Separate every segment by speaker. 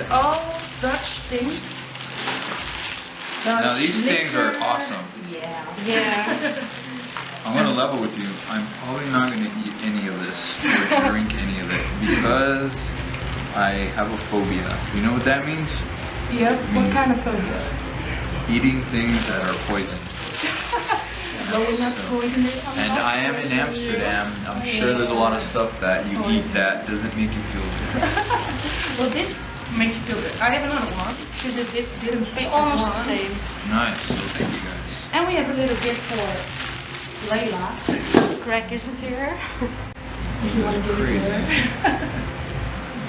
Speaker 1: it.
Speaker 2: all Dutch things.
Speaker 1: Now these things are awesome.
Speaker 2: Yeah.
Speaker 1: I'm gonna level with you. I'm probably not gonna eat any of this or drink any of it because I have a phobia. You know what that means?
Speaker 2: Yep. What kind of phobia?
Speaker 1: Eating things that are poison. And I am in Amsterdam. I'm sure there's a lot of stuff that you eat that doesn't make you feel good.
Speaker 2: Well, this makes you feel good. I have another one because it didn't fit. It's almost the same.
Speaker 1: Nice. Well, thank you guys.
Speaker 2: And we have a little gift for Layla. Craig isn't here. You want to give it to her?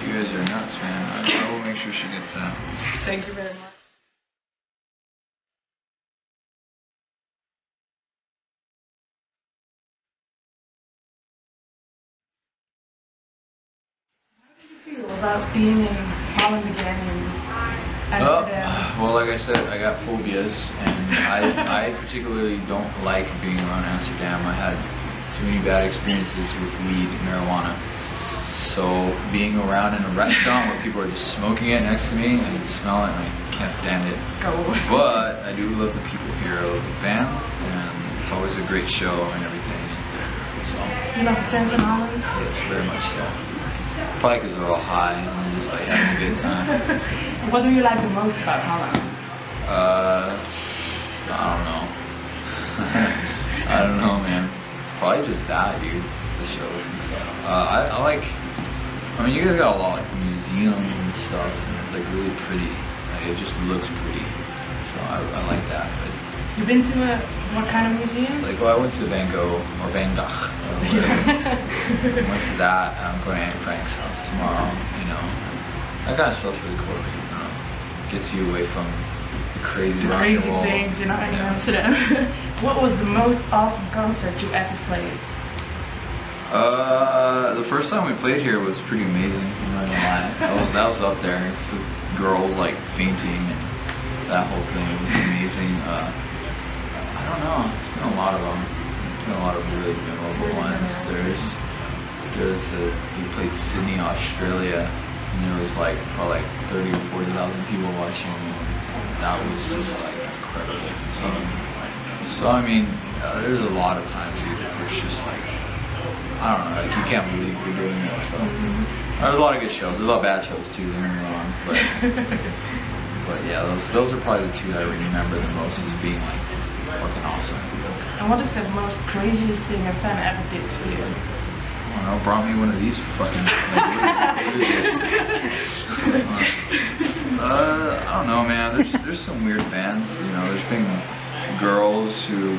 Speaker 1: You guys are nuts, man. I will make sure she gets that.
Speaker 2: Thank you very much. About being in Holland again in Amsterdam?
Speaker 1: Well, like I said, I got phobias, and I particularly don't like being around Amsterdam. I had too many bad experiences with weed and marijuana. So being around in a restaurant where people are just smoking it next to me, I can smell it and I can't stand it.
Speaker 2: Go away.
Speaker 1: But I do love the people here. I love the fans, and it's always a great show and everything. So
Speaker 2: you love the fans in Holland?
Speaker 1: yes, very much so. Probably because they're all high and they're just like having a good time.
Speaker 2: What do you like the most about Holland?
Speaker 1: I don't know. I don't know, man. Probably just that, dude. It's the shows and stuff. I like. I mean, you guys got a lot like museums and stuff, and it's like really pretty. Like it just looks pretty. So I like that. But
Speaker 2: you've been to what kind of museums?
Speaker 1: like, well, I went to Van Gogh or Van Gogh. Went to that. I'm going to Aunt Frank's house tomorrow. You know, that kind of stuff's really cool. You know, gets you away from the crazy
Speaker 2: things in Amsterdam. What was the most awesome concert you ever played?
Speaker 1: The first time we played here was pretty amazing. I'm not gonna lie. That was up there. Girls like fainting and that whole thing was amazing. I don't know. There's been a lot of them. There's been a lot of really memorable ones. We played Sydney, Australia, and there was like probably like 30 or 40,000 people watching. And that was just like incredible. So I mean, there's a lot of times where it's just like, I don't know, like you can't believe you're doing it. So there's a lot of good shows. There's a lot of bad shows too. Don't get me wrong, but yeah, those are probably the two that I remember the most as being like fucking awesome.
Speaker 2: And what is the most craziest thing a fan ever did for you?
Speaker 1: I don't know, brought me one of these fucking. What is this? I don't know, man. There's some weird fans. You know, there's been girls who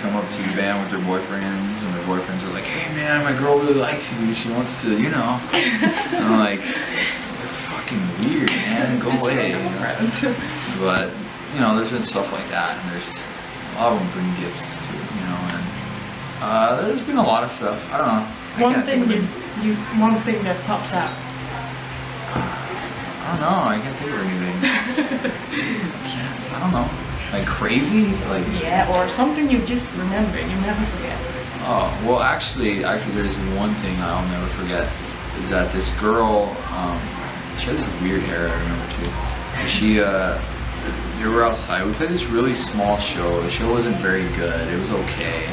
Speaker 1: come up to the band with their boyfriends, and their boyfriends are like, "Hey, man, my girl really likes you. She wants to, you know." And I'm like, "You're fucking weird, man. Go away." You know? But you know, there's been stuff like that, and there's a lot of them bring gifts too, you know. And there's been a lot of stuff. I don't know.
Speaker 2: One thing that pops out.
Speaker 1: I don't know. I can't think of anything. I don't know. Like crazy? Like
Speaker 2: yeah, or something you just remember, you never forget.
Speaker 1: Oh, well actually there's one thing I'll never forget, is that this girl, she has this weird hair, I remember too. We were outside, we played this really small show. The show wasn't very good, it was okay.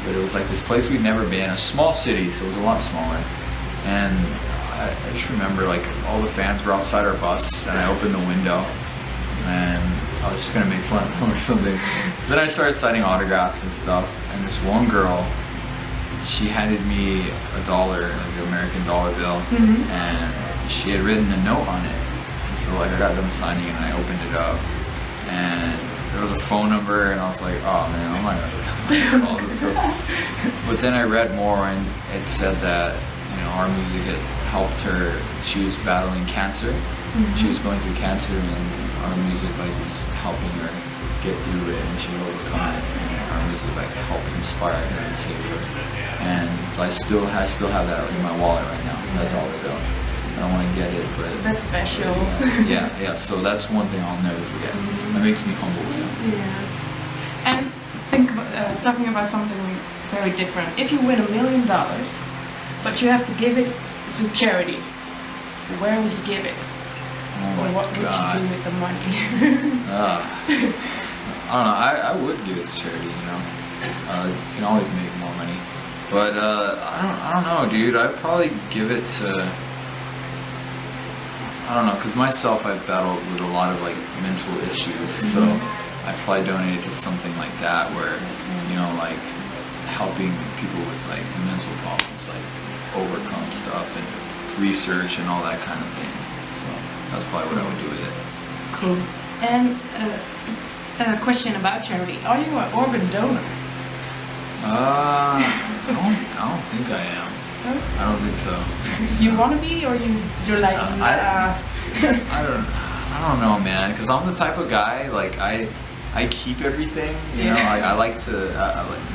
Speaker 1: But it was like this place we'd never been, a small city, so it was a lot smaller. And I just remember like all the fans were outside our bus, and I opened the window, and I was just gonna make fun of them or something. Then I started signing autographs and stuff, and this one girl, she handed me $1, like an American dollar bill, and she had written a note on it. And so like I got done signing it, and I opened it up, and there was a phone number, and I was like, oh man, I'm not gonna call this girl. But then I read more, and it said that, you know, our music had helped her. She was battling cancer. She was going through cancer, and our music like was helping her get through it, and she overcome it. And our music like helped inspire her and save her. And so I still have that in my wallet right now, that dollar bill. I don't want to get it, but
Speaker 2: that's special.
Speaker 1: Yeah. So that's one thing I'll never forget. That makes me humble.
Speaker 2: Yeah. And think about, talking about something very different. If you win $1 million, but you have to give it to charity, where would you give it?
Speaker 1: Oh
Speaker 2: Or
Speaker 1: my
Speaker 2: what would
Speaker 1: God.
Speaker 2: you do with the money?
Speaker 1: I don't know. I would give it to charity. You know, you can always make more money. But I don't know, dude. I'd probably give it to. I don't know, because myself, I've battled with a lot of like mental issues, so I'd probably donate it to something like that, where you know, like helping people with like mental problems, like overcome stuff and research and all that kind of thing. So that's probably what I would do with it.
Speaker 2: Cool. And a question about charity: are you an organ donor?
Speaker 1: I don't think I am.
Speaker 2: No?
Speaker 1: I don't think so.
Speaker 2: You want to be, or you're like?
Speaker 1: I don't know, man. Because I'm the type of guy, like I keep everything. You know, I like to,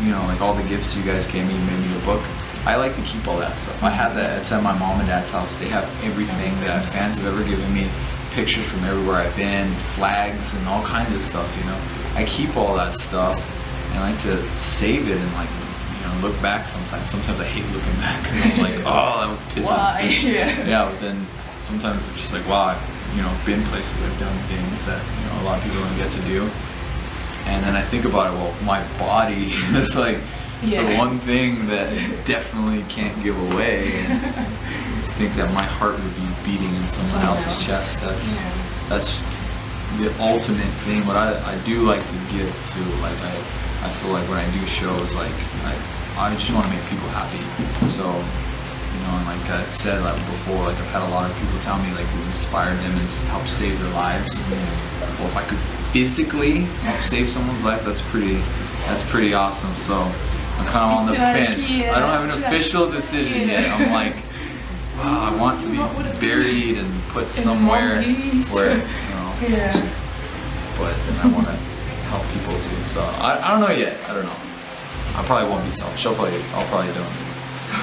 Speaker 1: you know, like all the gifts you guys gave me. You made me a book. I like to keep all that stuff. I have that. It's at my mom and dad's house. They have everything that fans have ever given me. Pictures from everywhere I've been, flags, and all kinds of stuff. You know, I keep all that stuff, and I like to save it and like. Look back sometimes. Sometimes I hate looking back because I'm like, oh, that was pissing.
Speaker 2: Why?
Speaker 1: Yeah, but then sometimes it's just like, wow, I've been places, I've done things that a lot of people don't get to do. And then I think about it. Well, my body is like the one thing that definitely can't give away. And I just think that my heart would be beating in someone else's chest. That's the ultimate thing. What I do like to give to, like I feel like when I do shows, like I just want to make people happy. So, and like I said before, like I've had a lot of people tell me like we inspired them and helped save their lives. Well, if I could physically help save someone's life, that's pretty awesome. So I'm kind of on the fence. I don't have an official decision yet. I'm like, wow, I want to be buried and put somewhere where, but then I want to help people too. So I don't know yet. I don't know. I probably won't be selfish. I'll probably don't.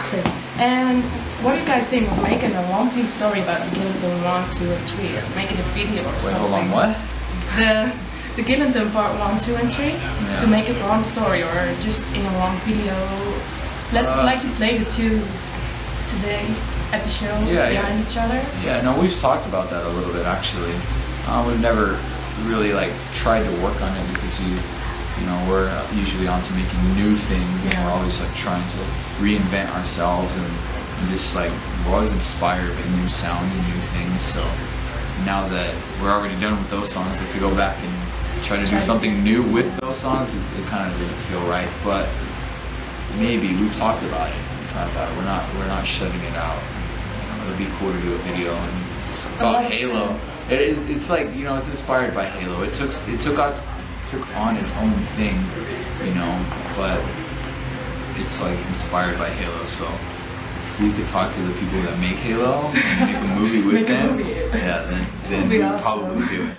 Speaker 2: Okay. And what do you guys think of making a One Piece story about the Gilliton 1, 2, and 3 and making a video or something?
Speaker 1: Wait, hold on, what?
Speaker 2: The Gilliton part 1, 2, and 3 to make it one story or just in a one video. Like you played the two today at the show behind each other.
Speaker 1: Yeah, no, we've talked about that a little bit actually. We've never really like tried to work on it because we're usually on to making new things and we're always like trying to reinvent ourselves and just like we're always inspired by new sounds and new things. So now that we're already done with those songs, like to go back and try to do something new with those songs, it kind of didn't feel right. But maybe we've talked about it. We're not shutting it out. It'd be cool to do a video and it's about Halo. It's like it's inspired by Halo. It took on its own thing, but it's like inspired by Halo. So if we could talk to the people that make Halo and make a movie with them, then we'd probably do it.